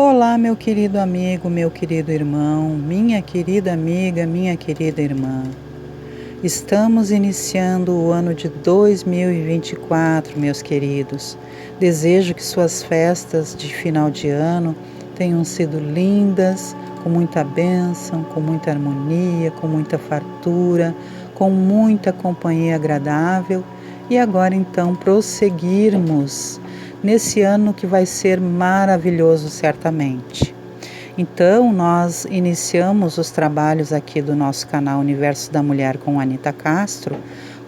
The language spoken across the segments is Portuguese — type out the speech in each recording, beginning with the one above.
Olá, meu querido amigo, meu querido irmão, minha querida amiga, minha querida irmã. Estamos iniciando o ano de 2024, meus queridos. Desejo que suas festas de final de ano tenham sido lindas, com muita bênção, com muita harmonia, com muita fartura, com muita companhia agradável. E agora então prosseguirmos nesse ano que vai ser maravilhoso certamente. Então, nós iniciamos os trabalhos aqui do nosso canal Universo da Mulher com Anita Castro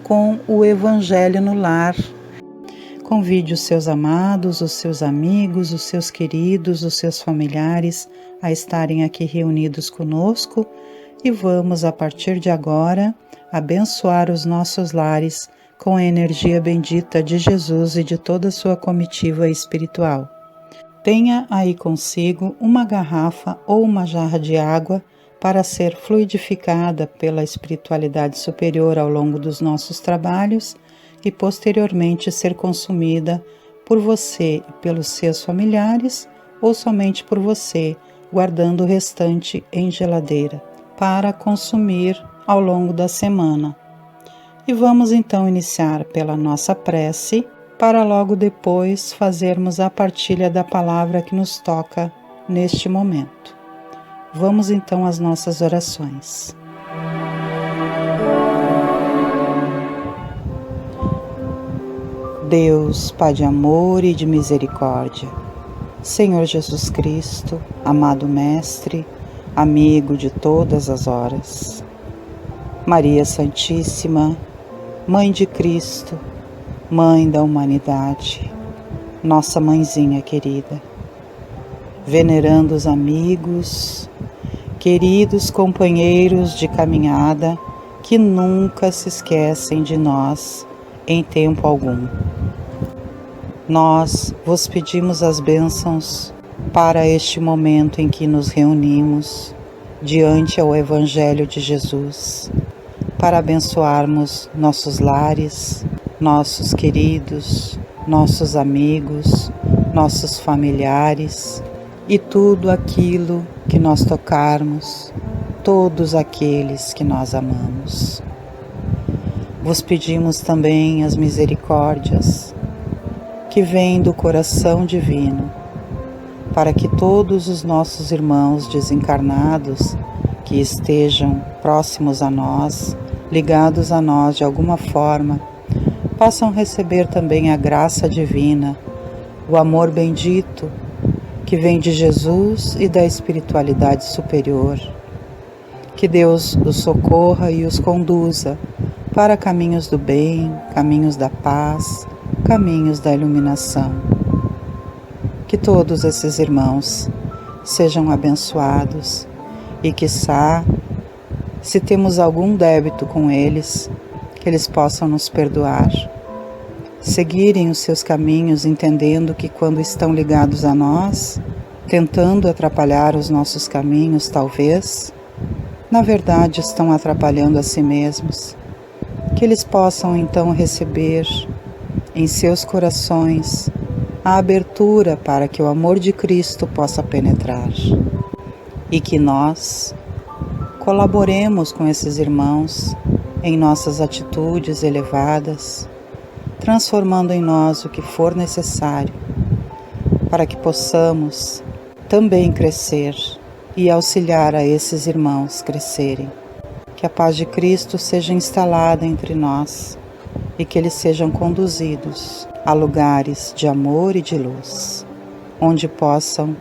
com o Evangelho no Lar. Convide os seus amados, os seus amigos, os seus queridos, os seus familiares a estarem aqui reunidos conosco e vamos, a partir de agora, abençoar os nossos lares com a energia bendita de Jesus e de toda a sua comitiva espiritual. Tenha aí consigo uma garrafa ou uma jarra de água para ser fluidificada pela espiritualidade superior ao longo dos nossos trabalhos e posteriormente ser consumida por você e pelos seus familiares ou somente por você, guardando o restante em geladeira para consumir ao longo da semana. E vamos então iniciar pela nossa prece, para logo depois fazermos a partilha da palavra que nos toca neste momento. Vamos então às nossas orações. Deus, Pai de amor e de misericórdia, Senhor Jesus Cristo, amado Mestre, amigo de todas as horas, Maria Santíssima, Mãe de Cristo, Mãe da humanidade, nossa mãezinha querida, venerandos amigos, queridos companheiros de caminhada que nunca se esquecem de nós em tempo algum. Nós vos pedimos as bênçãos para este momento em que nos reunimos diante ao Evangelho de Jesus, para abençoarmos nossos lares, nossos queridos, nossos amigos, nossos familiares e tudo aquilo que nós tocarmos, todos aqueles que nós amamos. Vos pedimos também as misericórdias que vêm do coração divino, para que todos os nossos irmãos desencarnados que estejam próximos a nós, ligados a nós de alguma forma, possam receber também a graça divina, o amor bendito que vem de Jesus e da espiritualidade superior. Que Deus os socorra e os conduza para caminhos do bem, caminhos da paz, caminhos da iluminação. Que todos esses irmãos sejam abençoados e quiçá, se temos algum débito com eles, que eles possam nos perdoar, seguirem os seus caminhos, entendendo que quando estão ligados a nós, tentando atrapalhar os nossos caminhos, talvez, na verdade estão atrapalhando a si mesmos. Que eles possam então receber em seus corações a abertura para que o amor de Cristo possa penetrar e que nós colaboremos com esses irmãos em nossas atitudes elevadas, transformando em nós o que for necessário para que possamos também crescer e auxiliar a esses irmãos crescerem. Que a paz de Cristo seja instalada entre nós e que eles sejam conduzidos a lugares de amor e de luz, onde possam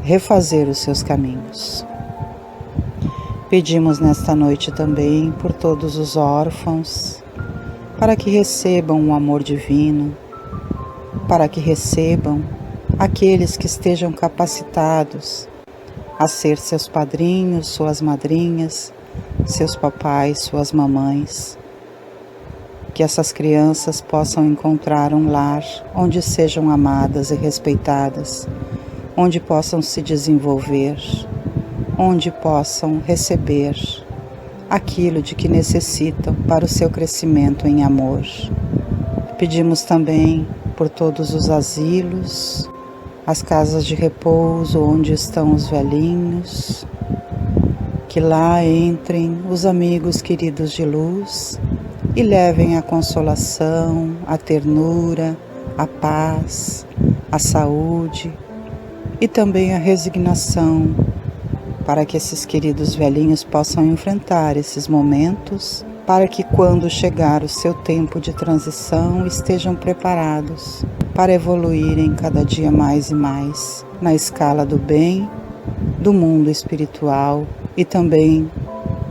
refazer os seus caminhos. Pedimos nesta noite também por todos os órfãos, para que recebam o amor divino, para que recebam aqueles que estejam capacitados a ser seus padrinhos, suas madrinhas, seus papais, suas mamães. Que essas crianças possam encontrar um lar onde sejam amadas e respeitadas, onde possam se desenvolver, onde possam receber aquilo de que necessitam para o seu crescimento em amor. Pedimos também por todos os asilos, as casas de repouso onde estão os velhinhos, que lá entrem os amigos queridos de luz e levem a consolação, a ternura, a paz, a saúde e também a resignação, para que esses queridos velhinhos possam enfrentar esses momentos, para que quando chegar o seu tempo de transição estejam preparados para evoluírem cada dia mais e mais na escala do bem, do mundo espiritual e também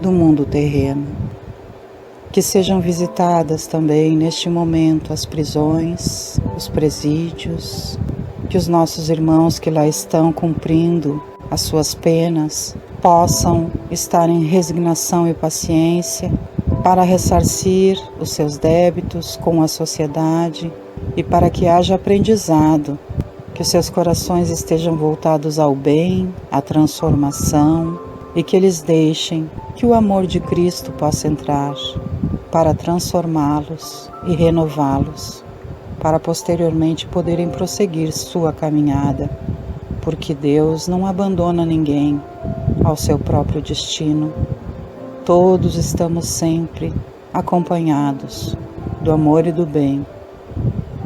do mundo terreno. Que sejam visitadas também neste momento as prisões, os presídios, que os nossos irmãos que lá estão cumprindo as suas penas possam estar em resignação e paciência para ressarcir os seus débitos com a sociedade e para que haja aprendizado, que os seus corações estejam voltados ao bem, à transformação e que eles deixem que o amor de Cristo possa entrar para transformá-los e renová-los, para posteriormente poderem prosseguir sua caminhada, porque Deus não abandona ninguém ao seu próprio destino. Todos estamos sempre acompanhados do amor e do bem.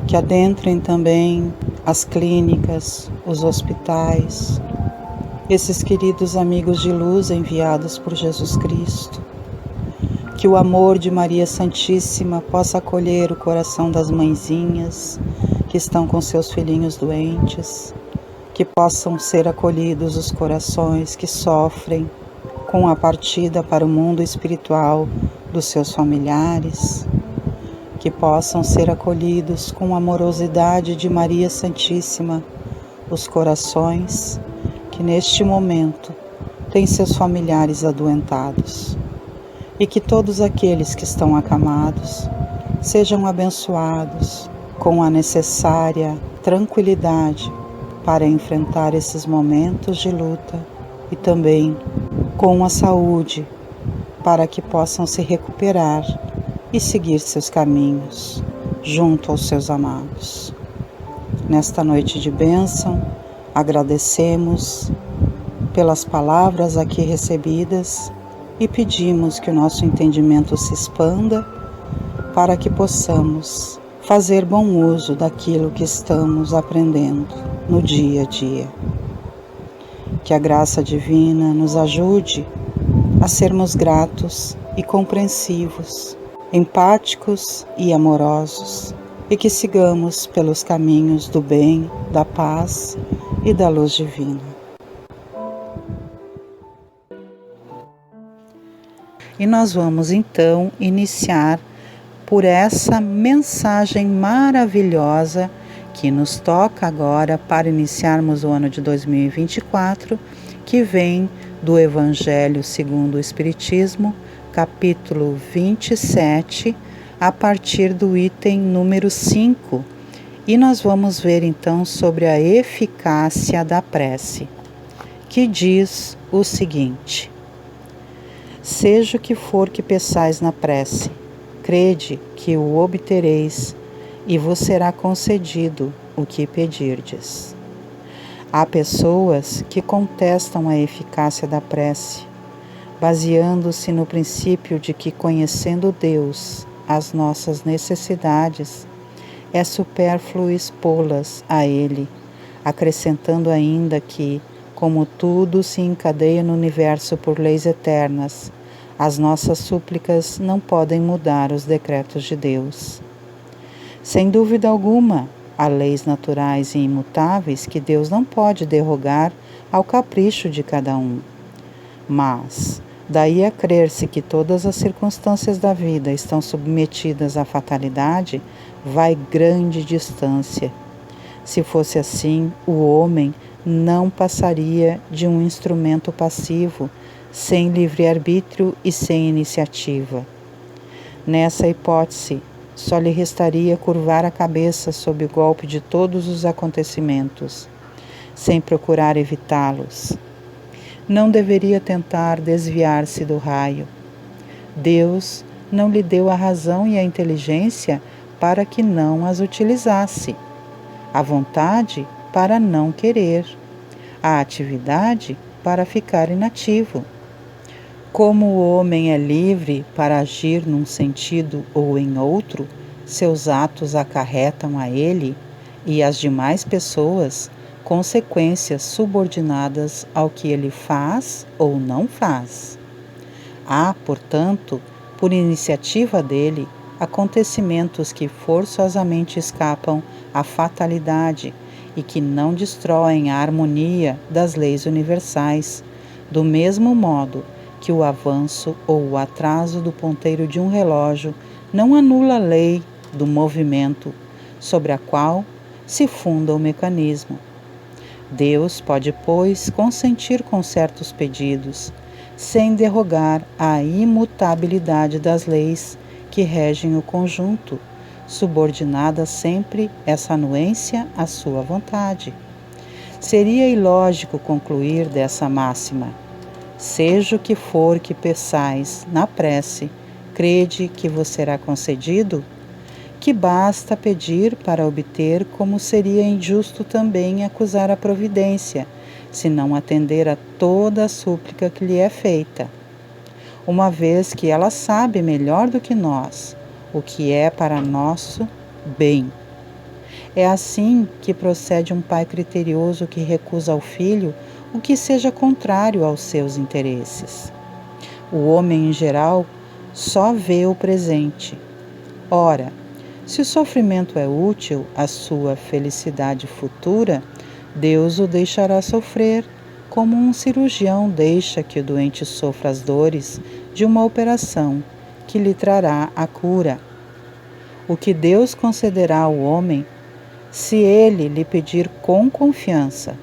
Que adentrem também as clínicas, os hospitais, esses queridos amigos de luz enviados por Jesus Cristo. Que o amor de Maria Santíssima possa acolher o coração das mãezinhas que estão com seus filhinhos doentes, que possam ser acolhidos os corações que sofrem com a partida para o mundo espiritual dos seus familiares, que possam ser acolhidos com a amorosidade de Maria Santíssima os corações que neste momento têm seus familiares adoentados, e que todos aqueles que estão acamados sejam abençoados com a necessária tranquilidade para enfrentar esses momentos de luta e também com a saúde para que possam se recuperar e seguir seus caminhos junto aos seus amados. Nesta noite de bênção, agradecemos pelas palavras aqui recebidas e pedimos que o nosso entendimento se expanda para que possamos fazer bom uso daquilo que estamos aprendendo no dia a dia. Que a graça divina nos ajude a sermos gratos e compreensivos, empáticos e amorosos, e que sigamos pelos caminhos do bem, da paz e da luz divina. E nós vamos então iniciar por essa mensagem maravilhosa que nos toca agora para iniciarmos o ano de 2024, que vem do Evangelho segundo o Espiritismo, capítulo 27, a partir do item número 5. E nós vamos ver então sobre a eficácia da prece, que diz o seguinte: seja o que for que peçais na prece, crede que o obtereis e vos será concedido o que pedirdes. Há pessoas que contestam a eficácia da prece, baseando-se no princípio de que, conhecendo Deus, as nossas necessidades, é supérfluo expô-las a Ele, acrescentando ainda que, como tudo se encadeia no universo por leis eternas, as nossas súplicas não podem mudar os decretos de Deus. Sem dúvida alguma, há leis naturais e imutáveis que Deus não pode derrogar ao capricho de cada um. Mas, daí a crer-se que todas as circunstâncias da vida estão submetidas à fatalidade, vai grande distância. Se fosse assim, o homem não passaria de um instrumento passivo, sem livre-arbítrio e sem iniciativa. Nessa hipótese, só lhe restaria curvar a cabeça sob o golpe de todos os acontecimentos, sem procurar evitá-los. Não deveria tentar desviar-se do raio. Deus não lhe deu a razão e a inteligência para que não as utilizasse. A vontade para não querer, a atividade para ficar inativo. Como o homem é livre para agir num sentido ou em outro, seus atos acarretam a ele e às demais pessoas consequências subordinadas ao que ele faz ou não faz. Há, portanto, por iniciativa dele, acontecimentos que forçosamente escapam à fatalidade e que não destroem a harmonia das leis universais, do mesmo modo que o avanço ou o atraso do ponteiro de um relógio não anula a lei do movimento sobre a qual se funda o mecanismo. Deus pode, pois, consentir com certos pedidos, sem derrogar à imutabilidade das leis que regem o conjunto, subordinada sempre essa anuência à sua vontade. Seria ilógico concluir dessa máxima: seja o que for que peçais na prece, crede que vos será concedido? Que basta pedir para obter, como seria injusto também acusar a providência, se não atender a toda a súplica que lhe é feita, uma vez que ela sabe melhor do que nós o que é para nosso bem. É assim que procede um pai criterioso que recusa ao filho o que seja contrário aos seus interesses. O homem, em geral, só vê o presente. Ora, se o sofrimento é útil à sua felicidade futura, Deus o deixará sofrer, como um cirurgião deixa que o doente sofra as dores de uma operação que lhe trará a cura. O que Deus concederá ao homem, se ele lhe pedir com confiança,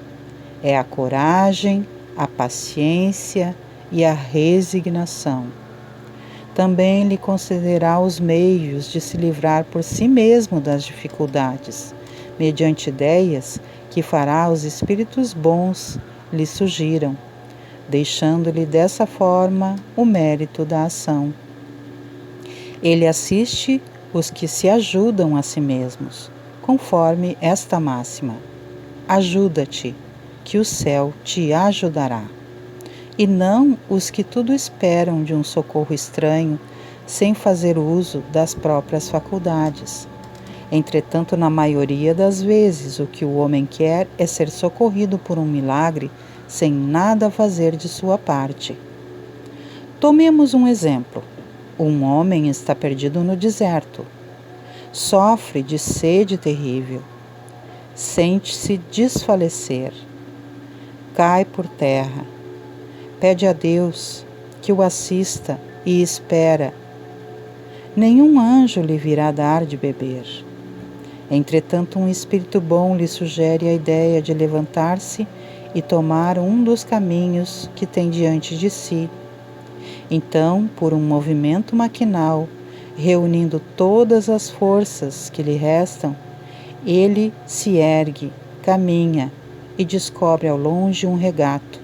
é a coragem, a paciência e a resignação. Também lhe concederá os meios de se livrar por si mesmo das dificuldades, mediante ideias que fará os espíritos bons lhe sugiram, deixando-lhe dessa forma o mérito da ação. Ele assiste os que se ajudam a si mesmos, conforme esta máxima: ajuda-te, que o céu te ajudará. E não os que tudo esperam de um socorro estranho, sem fazer uso das próprias faculdades. Entretanto, na maioria das vezes, o que o homem quer é ser socorrido por um milagre, sem nada fazer de sua parte. Tomemos um exemplo. Um homem está perdido no deserto. Sofre de sede terrível. Sente-se desfalecer. Cai por terra. Pede a Deus que o assista e espera. Nenhum anjo lhe virá dar de beber. Entretanto, um espírito bom lhe sugere a ideia de levantar-se e tomar um dos caminhos que tem diante de si. Então, por um movimento maquinal, reunindo todas as forças que lhe restam, ele se ergue, caminha e descobre ao longe um regato.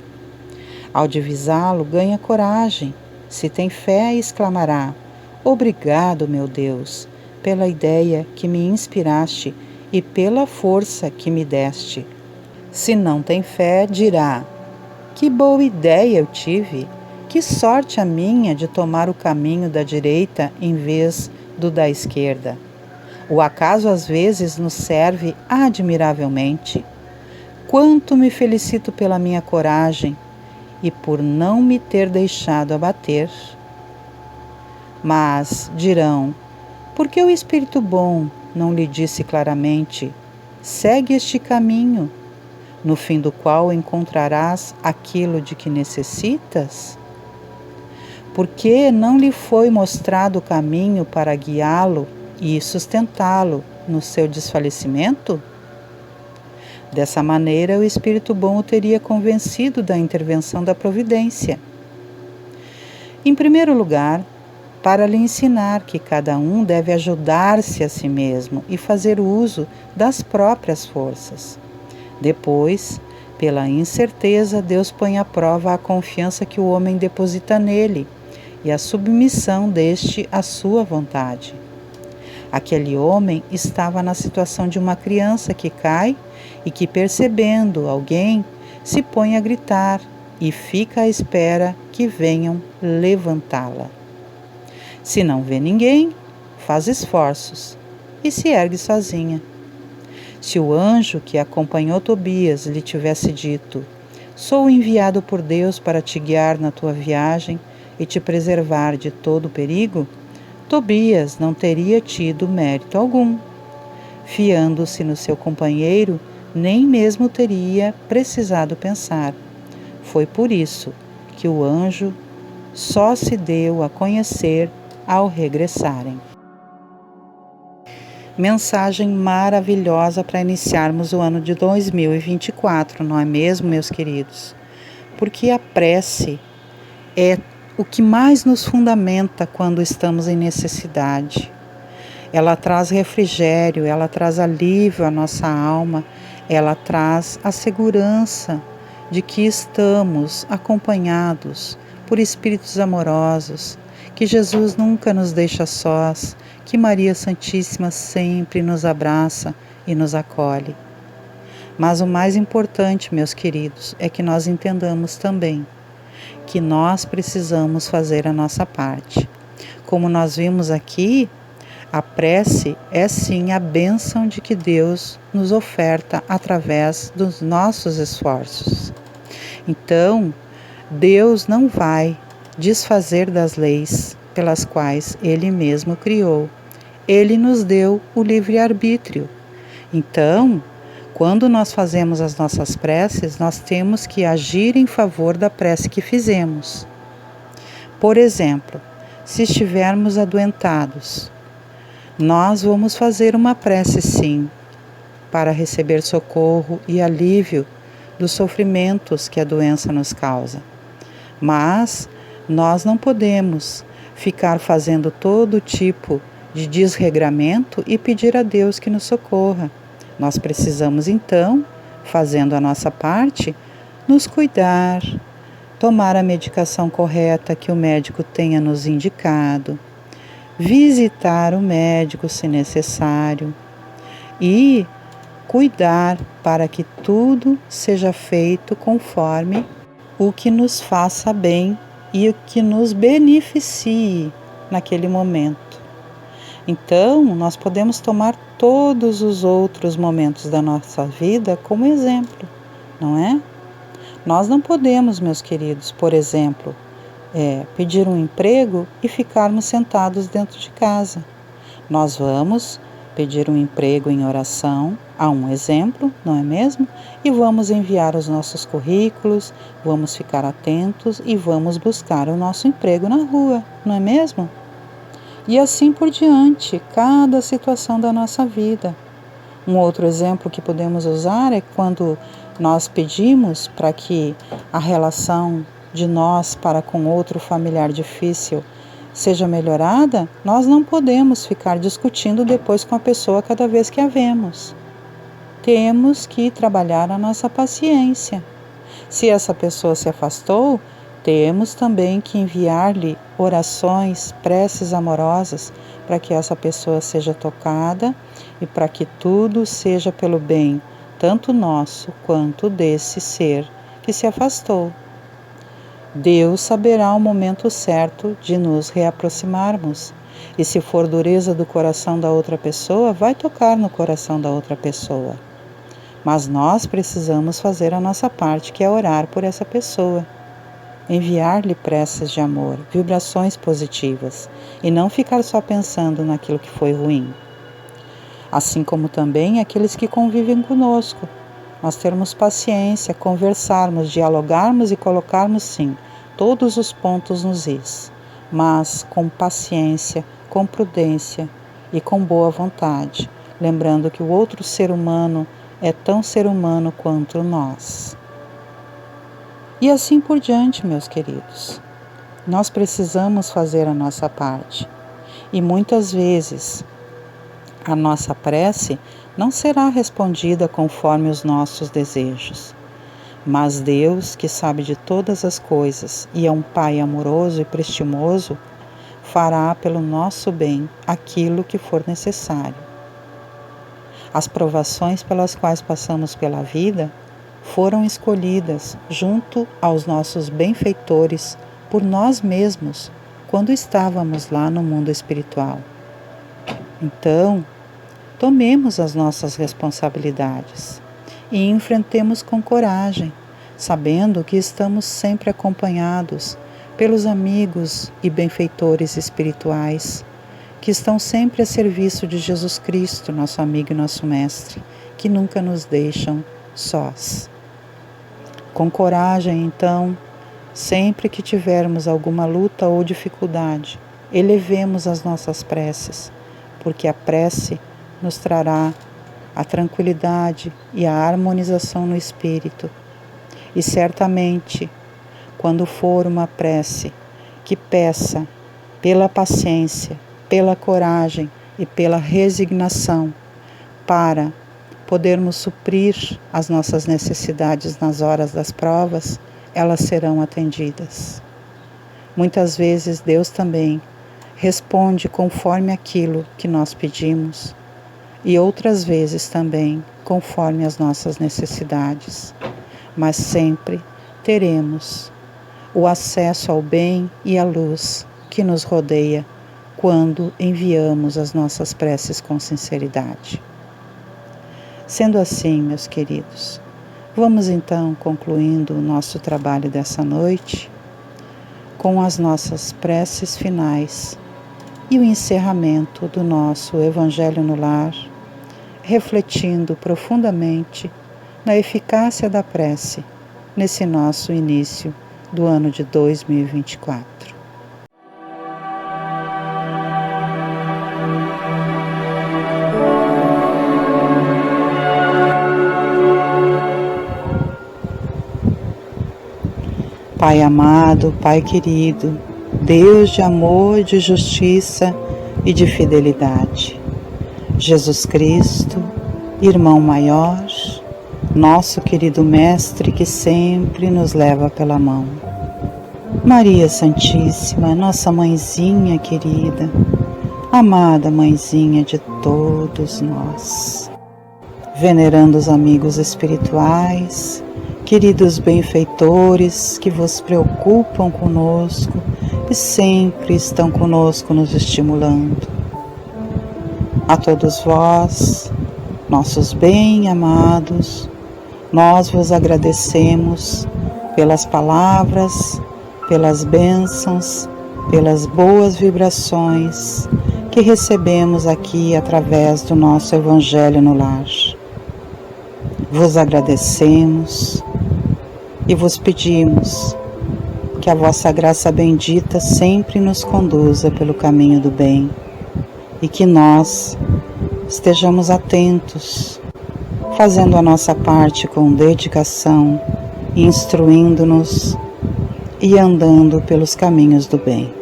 Ao divisá-lo, ganha coragem. Se tem fé, exclamará: obrigado, meu Deus, pela ideia que me inspiraste e pela força que me deste. Se não tem fé, dirá: que boa ideia eu tive! Que sorte a minha de tomar o caminho da direita em vez do da esquerda. O acaso às vezes nos serve admiravelmente. Quanto me felicito pela minha coragem e por não me ter deixado abater. Mas dirão: por que o Espírito bom não lhe disse claramente: segue este caminho, no fim do qual encontrarás aquilo de que necessitas? Por que não lhe foi mostrado o caminho para guiá-lo e sustentá-lo no seu desfalecimento? Dessa maneira, o Espírito bom o teria convencido da intervenção da providência. Em primeiro lugar, para lhe ensinar que cada um deve ajudar-se a si mesmo e fazer uso das próprias forças. Depois, pela incerteza, Deus põe à prova a confiança que o homem deposita nele e a submissão deste à sua vontade. Aquele homem estava na situação de uma criança que cai e que, percebendo alguém, se põe a gritar e fica à espera que venham levantá-la. Se não vê ninguém, faz esforços e se ergue sozinha. Se o anjo que acompanhou Tobias lhe tivesse dito: "Sou enviado por Deus para te guiar na tua viagem e te preservar de todo perigo", Tobias não teria tido mérito algum. Fiando-se no seu companheiro, nem mesmo teria precisado pensar. Foi por isso que o anjo só se deu a conhecer ao regressarem. Mensagem maravilhosa para iniciarmos o ano de 2024, não é mesmo, meus queridos? Porque a prece é o que mais nos fundamenta quando estamos em necessidade. Ela traz refrigério, ela traz alívio à nossa alma, ela traz a segurança de que estamos acompanhados por espíritos amorosos, que Jesus nunca nos deixa sós, que Maria Santíssima sempre nos abraça e nos acolhe. Mas o mais importante, meus queridos, é que nós entendamos também que nós precisamos fazer a nossa parte. Como nós vimos aqui, a prece é sim a bênção de que Deus nos oferta através dos nossos esforços. Então, Deus não vai desfazer das leis pelas quais Ele mesmo criou. Ele nos deu o livre-arbítrio. Então, quando nós fazemos as nossas preces, nós temos que agir em favor da prece que fizemos. Por exemplo, se estivermos adoentados, nós vamos fazer uma prece sim, para receber socorro e alívio dos sofrimentos que a doença nos causa. Mas nós não podemos ficar fazendo todo tipo de desregramento e pedir a Deus que nos socorra. Nós precisamos então, fazendo a nossa parte, nos cuidar, tomar a medicação correta que o médico tenha nos indicado, visitar o médico se necessário e cuidar para que tudo seja feito conforme o que nos faça bem e o que nos beneficie naquele momento. Então, nós podemos tomar todos os outros momentos da nossa vida como exemplo, não é? Nós não podemos, meus queridos, por exemplo, pedir um emprego e ficarmos sentados dentro de casa. Nós vamos pedir um emprego em oração, a um exemplo, não é mesmo? E vamos enviar os nossos currículos, vamos ficar atentos e vamos buscar o nosso emprego na rua, não é mesmo? E assim por diante, cada situação da nossa vida. Um outro exemplo que podemos usar é quando nós pedimos para que a relação de nós para com outro familiar difícil seja melhorada, nós não podemos ficar discutindo depois com a pessoa cada vez que a vemos. Temos que trabalhar a nossa paciência. Se essa pessoa se afastou, temos também que enviar-lhe orações, preces amorosas, para que essa pessoa seja tocada e para que tudo seja pelo bem, tanto nosso quanto desse ser que se afastou. Deus saberá o momento certo de nos reaproximarmos, e se for dureza do coração da outra pessoa, vai tocar no coração da outra pessoa. Mas nós precisamos fazer a nossa parte, que é orar por essa pessoa. Enviar-lhe preces de amor, vibrações positivas, e não ficar só pensando naquilo que foi ruim. Assim como também aqueles que convivem conosco. Nós termos paciência, conversarmos, dialogarmos e colocarmos sim todos os pontos nos is, mas com paciência, com prudência e com boa vontade, lembrando que o outro ser humano é tão ser humano quanto nós. E assim por diante, meus queridos. Nós precisamos fazer a nossa parte. E muitas vezes a nossa prece não será respondida conforme os nossos desejos. Mas Deus, que sabe de todas as coisas e é um Pai amoroso e prestimoso, fará pelo nosso bem aquilo que for necessário. As provações pelas quais passamos pela vida foram escolhidas junto aos nossos benfeitores por nós mesmos quando estávamos lá no mundo espiritual. Então, tomemos as nossas responsabilidades e enfrentemos com coragem, sabendo que estamos sempre acompanhados pelos amigos e benfeitores espirituais que estão sempre a serviço de Jesus Cristo, nosso amigo e nosso mestre, que nunca nos deixam sós. Com coragem, então, sempre que tivermos alguma luta ou dificuldade, elevemos as nossas preces, porque a prece nos trará a tranquilidade e a harmonização no espírito. E certamente, quando for uma prece que peça pela paciência, pela coragem e pela resignação para podermos suprir as nossas necessidades nas horas das provas, elas serão atendidas. Muitas vezes Deus também responde conforme aquilo que nós pedimos e outras vezes também conforme as nossas necessidades, mas sempre teremos o acesso ao bem e à luz que nos rodeia quando enviamos as nossas preces com sinceridade. Sendo assim, meus queridos, vamos então concluindo o nosso trabalho dessa noite com as nossas preces finais e o encerramento do nosso Evangelho no Lar, refletindo profundamente na eficácia da prece nesse nosso início do ano de 2024. Pai amado, Pai querido, Deus de amor, de justiça e de fidelidade, Jesus Cristo, irmão maior, nosso querido Mestre que sempre nos leva pela mão. Maria Santíssima, nossa mãezinha querida, amada mãezinha de todos nós. Venerando os amigos espirituais, queridos benfeitores que vos preocupam conosco e sempre estão conosco nos estimulando. A todos vós, nossos bem-amados, nós vos agradecemos pelas palavras, pelas bênçãos, pelas boas vibrações que recebemos aqui através do nosso Evangelho no Lar. Vos agradecemos e vos pedimos que a vossa graça bendita sempre nos conduza pelo caminho do bem e que nós estejamos atentos, fazendo a nossa parte com dedicação, instruindo-nos e andando pelos caminhos do bem.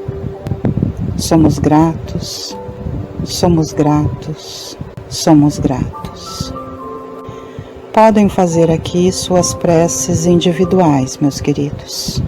Somos gratos, somos gratos, somos gratos. Podem fazer aqui suas preces individuais, meus queridos.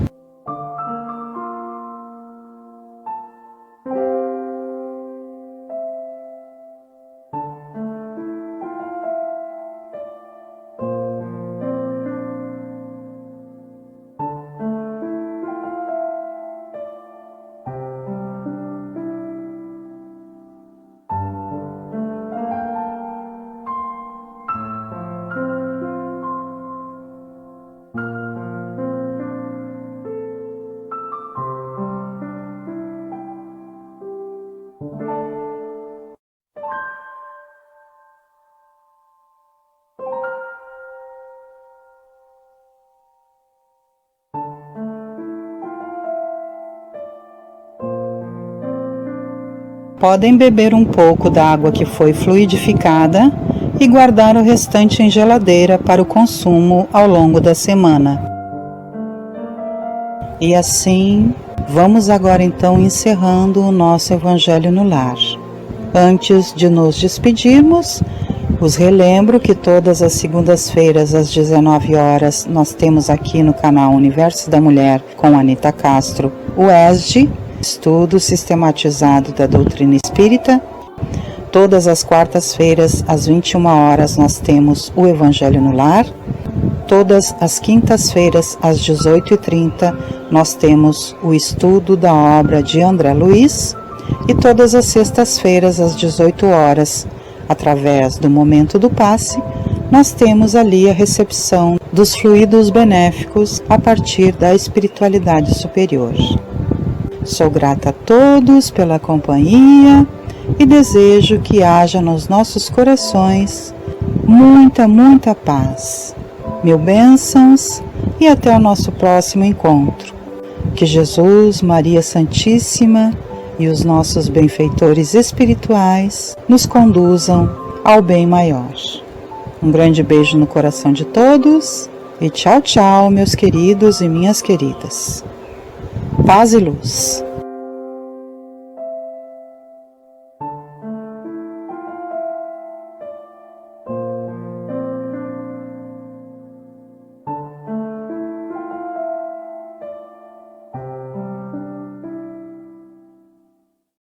Podem beber um pouco da água que foi fluidificada e guardar o restante em geladeira para o consumo ao longo da semana. E assim, vamos agora então encerrando o nosso Evangelho no Lar. Antes de nos despedirmos, os relembro que todas as segundas-feiras às 19 horas nós temos aqui no canal Universo da Mulher com Anita Castro, o ESD. estudo sistematizado da doutrina espírita. Todas as quartas-feiras, às 21 horas, nós temos o Evangelho no Lar. Todas as quintas-feiras, às 18h30, nós temos o estudo da obra de André Luiz. E todas as sextas-feiras, às 18 horas, através do Momento do Passe, nós temos ali a recepção dos fluidos benéficos a partir da espiritualidade superior. Sou grata a todos pela companhia e desejo que haja nos nossos corações muita paz. Mil bênçãos e até o nosso próximo encontro. Que Jesus, Maria Santíssima e os nossos benfeitores espirituais nos conduzam ao bem maior. Um grande beijo no coração de todos e tchau, tchau, meus queridos e minhas queridas. Paz e luz.